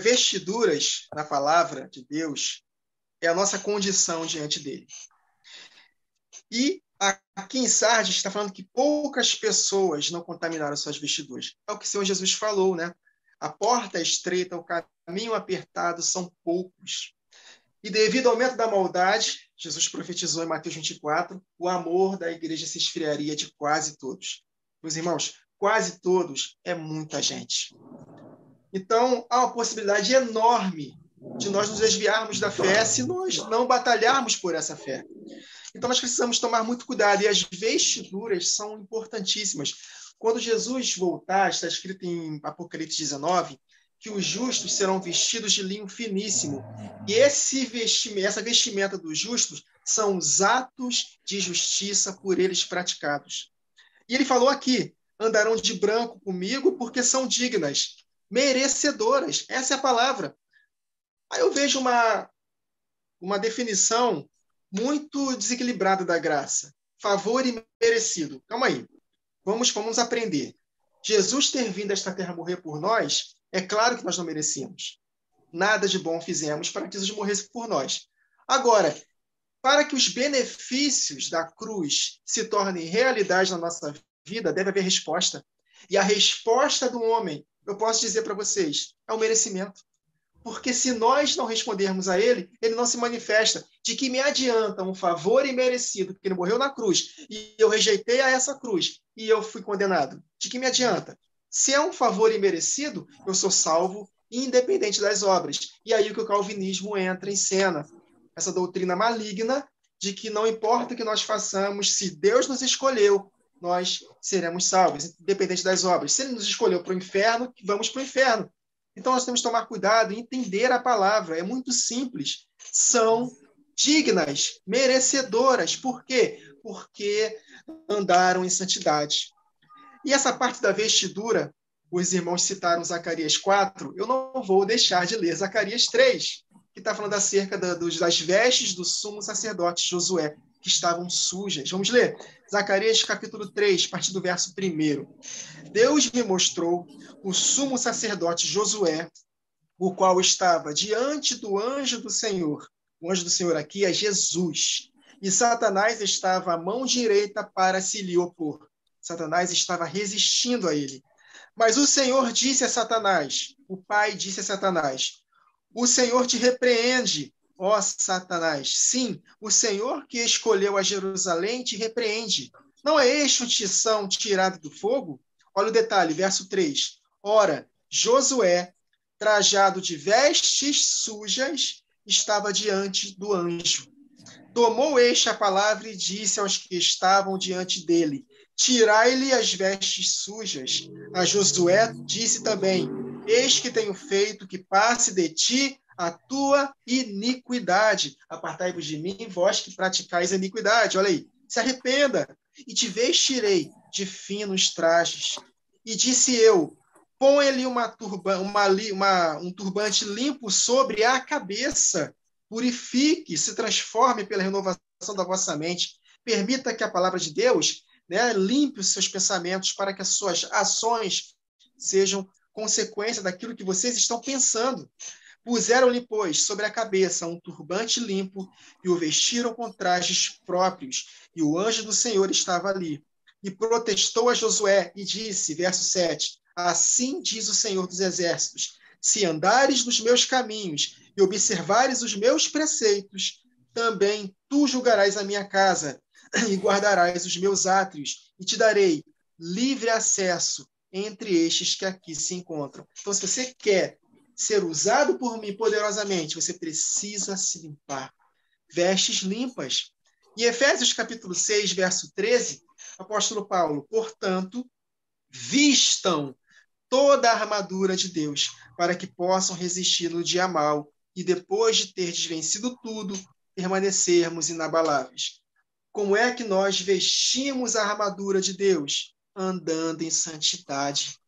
Vestiduras, na palavra de Deus, é a nossa condição diante dele. E aqui em Sardes está falando que poucas pessoas não contaminaram suas vestiduras. É o que o Senhor Jesus falou, né? A porta é estreita, o caminho apertado, são poucos. E devido ao aumento da maldade, Jesus profetizou em Mateus 24, o amor da igreja se esfriaria de quase todos. Meus irmãos, quase todos é muita gente. Então, há uma possibilidade enorme de nós nos desviarmos da fé se nós não batalharmos por essa fé. Então, nós precisamos tomar muito cuidado. E as vestiduras são importantíssimas. Quando Jesus voltar, está escrito em Apocalipse 19, que os justos serão vestidos de linho finíssimo. E essa vestimenta dos justos são os atos de justiça por eles praticados. E ele falou aqui, andarão de branco comigo porque são dignas, merecedoras. Essa é a palavra. Aí eu vejo uma definição muito desequilibrada da graça. Favor e merecido. Calma aí. Vamos aprender. Jesus ter vindo a esta terra morrer por nós, é claro que nós não merecíamos. Nada de bom fizemos para que Jesus morresse por nós. Agora, para que os benefícios da cruz se tornem realidade na nossa vida, deve haver resposta. E a resposta do homem, eu posso dizer para vocês, é o merecimento. Porque se nós não respondermos a ele, ele não se manifesta. De que me adianta um favor imerecido, porque ele morreu na cruz, e eu rejeitei a essa cruz, e eu fui condenado? De que me adianta? Se é um favor imerecido, eu sou salvo, independente das obras. E aí que o calvinismo entra em cena. Essa doutrina maligna de que não importa o que nós façamos, se Deus nos escolheu, nós seremos salvos, independente das obras. Se ele nos escolheu para o inferno, vamos para o inferno. Então, nós temos que tomar cuidado e entender a palavra. É muito simples. São dignas, merecedoras. Por quê? Porque andaram em santidade. E essa parte da vestidura, os irmãos citaram Zacarias 4, eu não vou deixar de ler Zacarias 3, que está falando acerca das vestes do sumo sacerdote Josué, que estavam sujas. Vamos ler? Zacarias capítulo 3, a partir do verso 1. Deus me mostrou o sumo sacerdote Josué, o qual estava diante do anjo do Senhor. O anjo do Senhor aqui é Jesus. E Satanás estava à mão direita para se lhe opor. Satanás estava resistindo a ele. Mas o Senhor disse a Satanás, o Pai disse a Satanás, o Senhor te repreende, ó Satanás. Sim, o Senhor que escolheu a Jerusalém te repreende. Não é este o tição tirado do fogo? Olha o detalhe, verso 3. Ora, Josué, trajado de vestes sujas, estava diante do anjo. Tomou este a palavra e disse aos que estavam diante dele, tirai-lhe as vestes sujas. A Josué disse também, eis que tenho feito que passe de ti a tua iniquidade. Apartai-vos de mim, vós que praticais a iniquidade. Olha aí, se arrependa, e te vestirei de finos trajes. E disse eu, põe-lhe um turbante limpo sobre a cabeça, purifique, se transforme pela renovação da vossa mente. Permita que a palavra de Deus, limpe os seus pensamentos para que as suas ações sejam consequência daquilo que vocês estão pensando. Puseram-lhe, pois, sobre a cabeça um turbante limpo e o vestiram com trajes próprios. E o anjo do Senhor estava ali. E protestou a Josué e disse, verso 7, assim diz o Senhor dos Exércitos, se andares nos meus caminhos e observares os meus preceitos, também tu julgarás a minha casa e guardarás os meus átrios e te darei livre acesso entre estes que aqui se encontram. Então, se você quer ser usado por mim poderosamente, você precisa se limpar. Vestes limpas. Em Efésios capítulo 6, verso 13, o apóstolo Paulo, portanto, vistam toda a armadura de Deus, para que possam resistir no dia mau e depois de ter desvencido tudo, permanecermos inabaláveis. Como é que nós vestimos a armadura de Deus? Andando em santidade,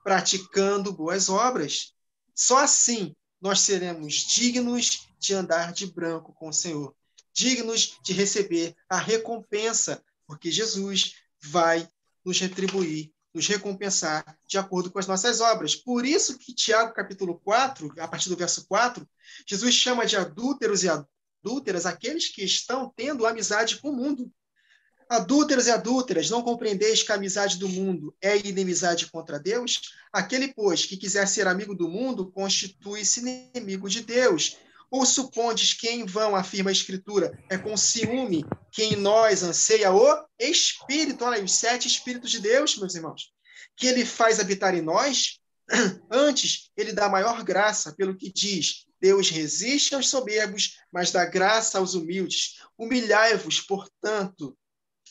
praticando boas obras. Só assim nós seremos dignos de andar de branco com o Senhor, dignos de receber a recompensa, porque Jesus vai nos retribuir nos recompensar de acordo com as nossas obras. Por isso que Tiago, capítulo 4, a partir do verso 4, Jesus chama de adúlteros e adúlteras aqueles que estão tendo amizade com o mundo. Adúlteros e adúlteras, não compreendeis que a amizade do mundo é inimizade contra Deus? Aquele, pois, que quiser ser amigo do mundo, constitui-se inimigo de Deus. Ou supondes que em vão, afirma a Escritura, é com ciúme que em nós anseia o Espírito, olha aí, os 7 Espíritos de Deus, meus irmãos, que ele faz habitar em nós? Antes, ele dá maior graça, pelo que diz, Deus resiste aos soberbos, mas dá graça aos humildes. Humilhai-vos, portanto,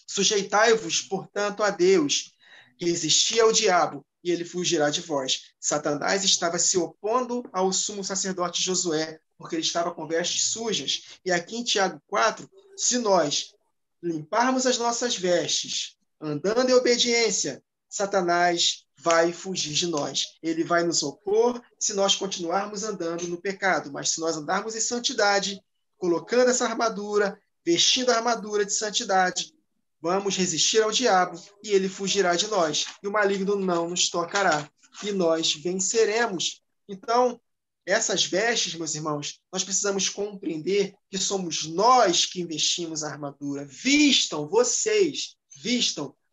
sujeitai-vos, portanto, a Deus, resistir ao diabo, e ele fugirá de vós. Satanás estava se opondo ao sumo sacerdote Josué, porque ele estava com vestes sujas. E aqui em Tiago 4, se nós limparmos as nossas vestes, andando em obediência, Satanás vai fugir de nós. Ele vai nos opor se nós continuarmos andando no pecado. Mas se nós andarmos em santidade, colocando essa armadura, vestindo a armadura de santidade, vamos resistir ao diabo e ele fugirá de nós. E o maligno não nos tocará. E nós venceremos. Então, essas vestes, meus irmãos, nós precisamos compreender que somos nós que investimos a armadura. Vistam,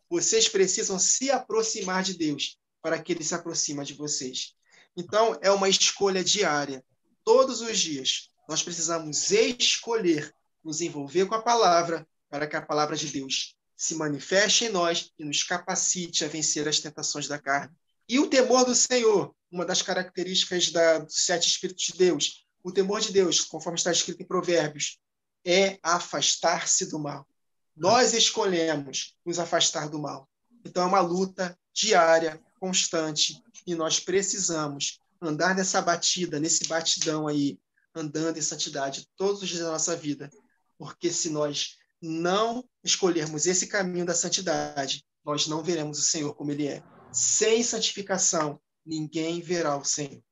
vocês precisam se aproximar de Deus para que ele se aproxime de vocês. Então, é uma escolha diária. Todos os dias, nós precisamos escolher nos envolver com a palavra para que a palavra de Deus se manifeste em nós e nos capacite a vencer as tentações da carne. E o temor do Senhor, uma das características dos 7 Espíritos de Deus, o temor de Deus, conforme está escrito em Provérbios, é afastar-se do mal. Nós escolhemos nos afastar do mal. Então é uma luta diária, constante, e nós precisamos andar nessa batida, nesse batidão aí, andando em santidade todos os dias da nossa vida. Porque se nós não escolhermos esse caminho da santidade, nós não veremos o Senhor como ele é. Sem santificação, ninguém verá o Senhor.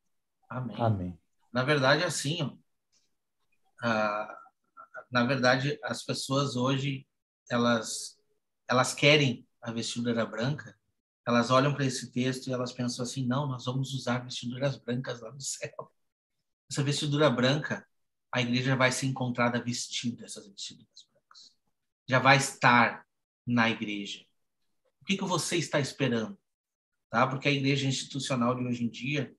Amém. Amém. Na verdade, assim, na verdade, as pessoas hoje, elas querem a vestidura branca, elas olham para esse texto e elas pensam assim, não, nós vamos usar vestiduras brancas lá no céu. Essa vestidura branca, a igreja vai ser encontrada vestida, essas vestiduras brancas. Já vai estar na igreja. O que você está esperando? Tá? Porque a igreja institucional de hoje em dia,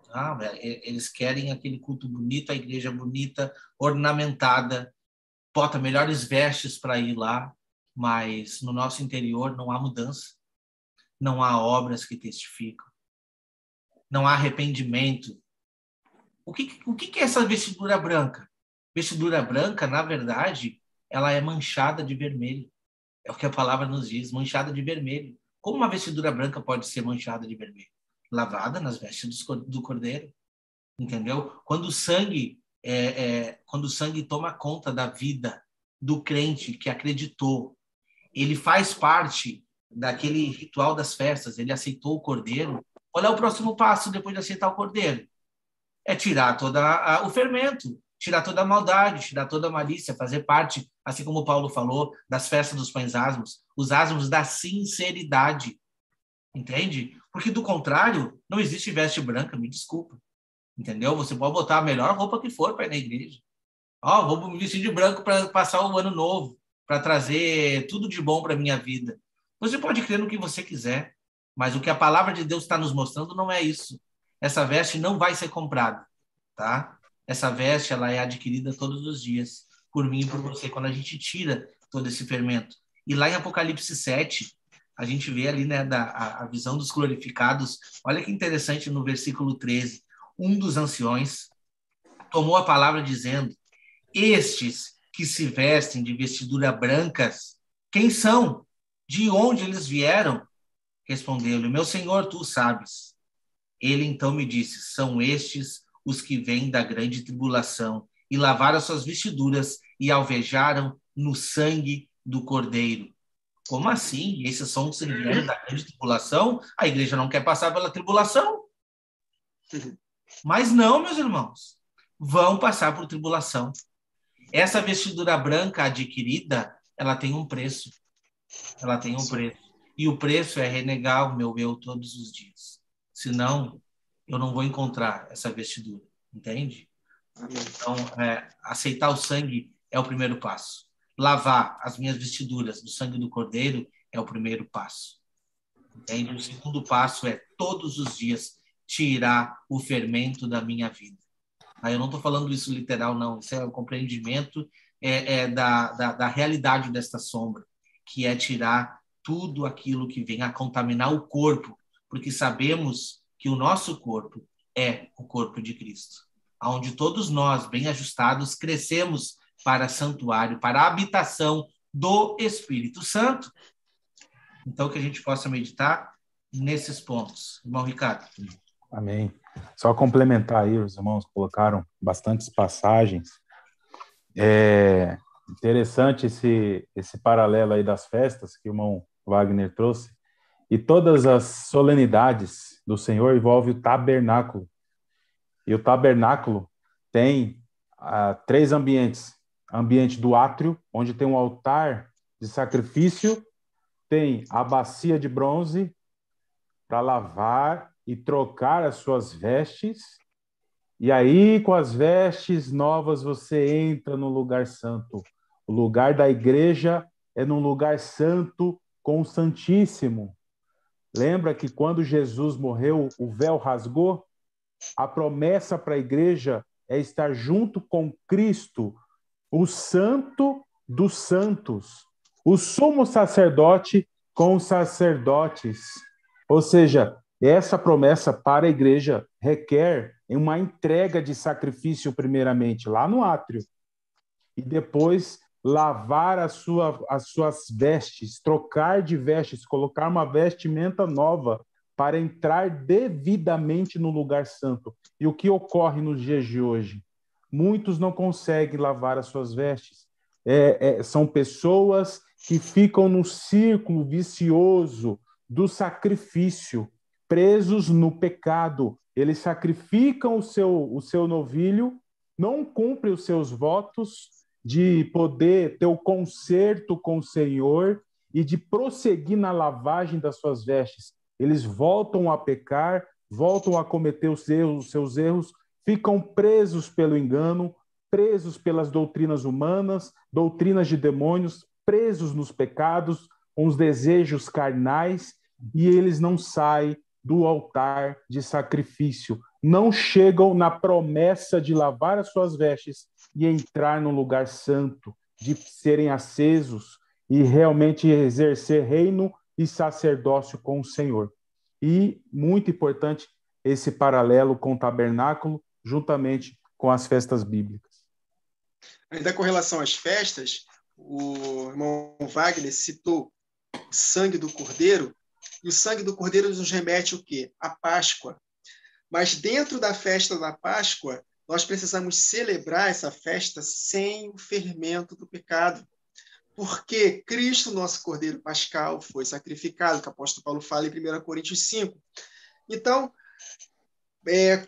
tá? Eles querem aquele culto bonito, a igreja bonita, ornamentada, bota melhores vestes para ir lá, mas no nosso interior não há mudança, não há obras que testificam, não há arrependimento. O que é essa vestidura branca? Vestidura branca, na verdade, ela é manchada de vermelho. É o que a palavra nos diz, manchada de vermelho. Como uma vestidura branca pode ser manchada de vermelho? Lavada nas vestes do cordeiro. Entendeu? Quando o sangue toma conta da vida do crente que acreditou, ele faz parte daquele ritual das festas, ele aceitou o cordeiro. Qual é o próximo passo depois de aceitar o cordeiro? É tirar todo o fermento, tirar toda a maldade, tirar toda a malícia, fazer parte, assim como Paulo falou, das festas dos pães asmos, os asmos da sinceridade. Entende? Porque, do contrário, não existe veste branca, me desculpa. Entendeu? Você pode botar a melhor roupa que for para ir na igreja. Vou me vestir de branco para passar o ano novo, para trazer tudo de bom para a minha vida. Você pode crer no que você quiser, mas o que a palavra de Deus está nos mostrando não é isso. Essa veste não vai ser comprada, tá? Essa veste, ela é adquirida todos os dias, por mim e por você, quando a gente tira todo esse fermento. E lá em Apocalipse 7, a gente vê ali, né, a visão dos glorificados. Olha que interessante no versículo 13. Um dos anciões tomou a palavra dizendo: estes que se vestem de vestidura brancas, quem são? De onde eles vieram? Respondeu-lhe: meu senhor, tu sabes. Ele então me disse: são estes os que vêm da grande tribulação e lavaram suas vestiduras e alvejaram no sangue do cordeiro. Como assim? Esses são os que vieram da grande tribulação? A igreja não quer passar pela tribulação? Mas não, meus irmãos, vão passar por tribulação. Essa vestidura branca adquirida, ela tem um preço. Ela tem um preço. E o preço é renegar o meu eu todos os dias. Senão, eu não vou encontrar essa vestidura, entende? Amém. Então, aceitar o sangue é o primeiro passo. Lavar as minhas vestiduras do sangue do Cordeiro é o primeiro passo. Entende? O segundo passo é, todos os dias, tirar o fermento da minha vida. Aí eu não estou falando isso literal, não. Isso é o compreendimento da realidade desta sombra, que é tirar tudo aquilo que vem a contaminar o corpo, porque sabemos que o nosso corpo é o corpo de Cristo, onde todos nós, bem ajustados, crescemos para santuário, para a habitação do Espírito Santo. Então, que a gente possa meditar nesses pontos. Irmão Ricardo. Amém. Só complementar aí, os irmãos colocaram bastantes passagens. É interessante esse paralelo aí das festas que o irmão Wagner trouxe. E todas as solenidades do Senhor envolvem o tabernáculo. E o tabernáculo tem 3 ambientes. Ambiente do átrio, onde tem um altar de sacrifício, tem a bacia de bronze para lavar e trocar as suas vestes, e aí com as vestes novas você entra no lugar santo. O lugar da igreja é num lugar santo com o Santíssimo. Lembra que quando Jesus morreu, o véu rasgou? A promessa para a igreja é estar junto com Cristo, o Santo dos Santos, o sumo sacerdote com os sacerdotes. Ou seja, essa promessa para a igreja requer uma entrega de sacrifício, primeiramente, lá no átrio, e depois lavar as suas vestes, trocar de vestes, colocar uma vestimenta nova para entrar devidamente no lugar santo. E o que ocorre nos dias de hoje? Muitos não conseguem lavar as suas vestes. São pessoas que ficam no círculo vicioso do sacrifício, presos no pecado. Eles sacrificam o seu novilho, não cumprem os seus votos de poder ter o conserto com o Senhor e de prosseguir na lavagem das suas vestes. Eles voltam a pecar, voltam a cometer os seus erros, ficam presos pelo engano, presos pelas doutrinas humanas, doutrinas de demônios, presos nos pecados, com os desejos carnais, e eles não saem do altar de sacrifício, não chegam na promessa de lavar as suas vestes e entrar no lugar santo, de serem acesos e realmente exercer reino e sacerdócio com o Senhor. E, muito importante, esse paralelo com o tabernáculo, juntamente com as festas bíblicas. Ainda com relação às festas, o irmão Wagner citou o sangue do Cordeiro, e o sangue do Cordeiro nos remete o quê? A Páscoa. Mas dentro da festa da Páscoa, nós precisamos celebrar essa festa sem o fermento do pecado. Porque Cristo, nosso Cordeiro Pascal, foi sacrificado, que o apóstolo Paulo fala em 1 Coríntios 5. Então,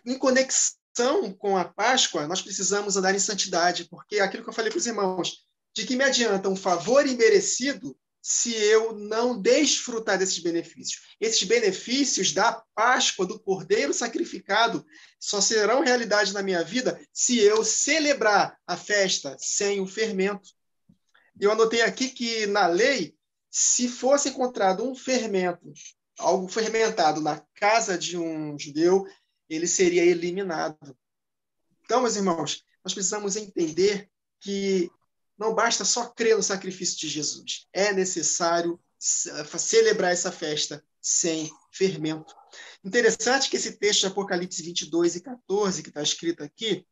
em conexão com a Páscoa, nós precisamos andar em santidade, porque aquilo que eu falei para os irmãos, de que me adianta um favor imerecido se eu não desfrutar desses benefícios. Esses benefícios da Páscoa, do Cordeiro sacrificado, só serão realidade na minha vida se eu celebrar a festa sem o fermento. Eu anotei aqui que, na lei, se fosse encontrado um fermento, algo fermentado na casa de um judeu, ele seria eliminado. Então, meus irmãos, nós precisamos entender que não basta só crer no sacrifício de Jesus. É necessário celebrar essa festa sem fermento. Interessante que esse texto de Apocalipse 22 e 14, que está escrito aqui,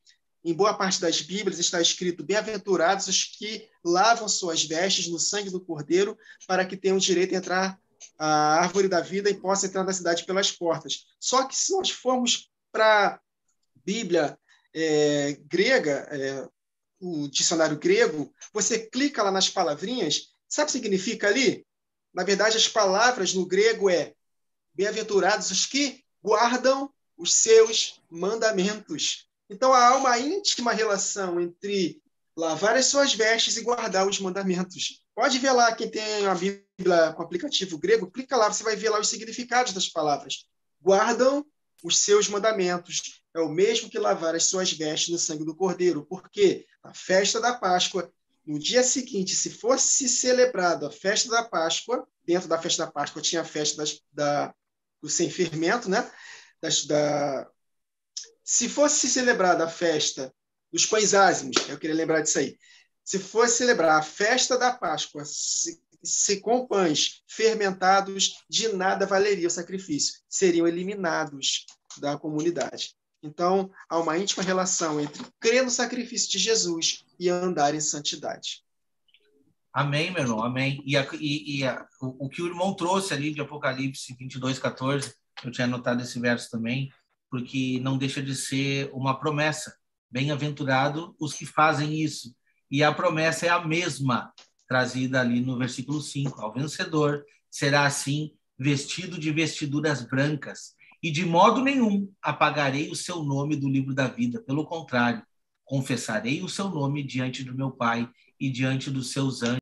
em boa parte das Bíblias está escrito: bem-aventurados os que lavam suas vestes no sangue do Cordeiro, para que tenham direito a entrar à árvore da vida e possam entrar na cidade pelas portas. Só que se nós formos para a Bíblia grega, o dicionário grego, você clica lá nas palavrinhas, sabe o que significa ali? Na verdade, as palavras no grego é bem-aventurados os que guardam os seus mandamentos. Então, há uma íntima relação entre lavar as suas vestes e guardar os mandamentos. Pode ver lá, quem tem a Bíblia Bíblia com aplicativo grego, clica lá, você vai ver lá os significados das palavras. Guardam os seus mandamentos. É o mesmo que lavar as suas vestes no sangue do Cordeiro. Porque a festa da Páscoa, no dia seguinte, se fosse celebrada a festa da Páscoa, dentro da festa da Páscoa tinha a festa do sem fermento, né? Se fosse celebrada a festa dos pães ázimos, eu queria lembrar disso aí. Se fosse celebrar a festa da Páscoa se com pães fermentados, de nada valeria o sacrifício. Seriam eliminados da comunidade. Então, há uma íntima relação entre crer no sacrifício de Jesus e andar em santidade. Amém, meu irmão, amém. O que o irmão trouxe ali de Apocalipse 22:14, eu tinha anotado esse verso também, porque não deixa de ser uma promessa. Bem-aventurado os que fazem isso. E a promessa é a mesma, trazida ali no versículo 5. Ao vencedor será assim, vestido de vestiduras brancas, e de modo nenhum apagarei o seu nome do livro da vida. Pelo contrário, confessarei o seu nome diante do meu Pai e diante dos seus anjos.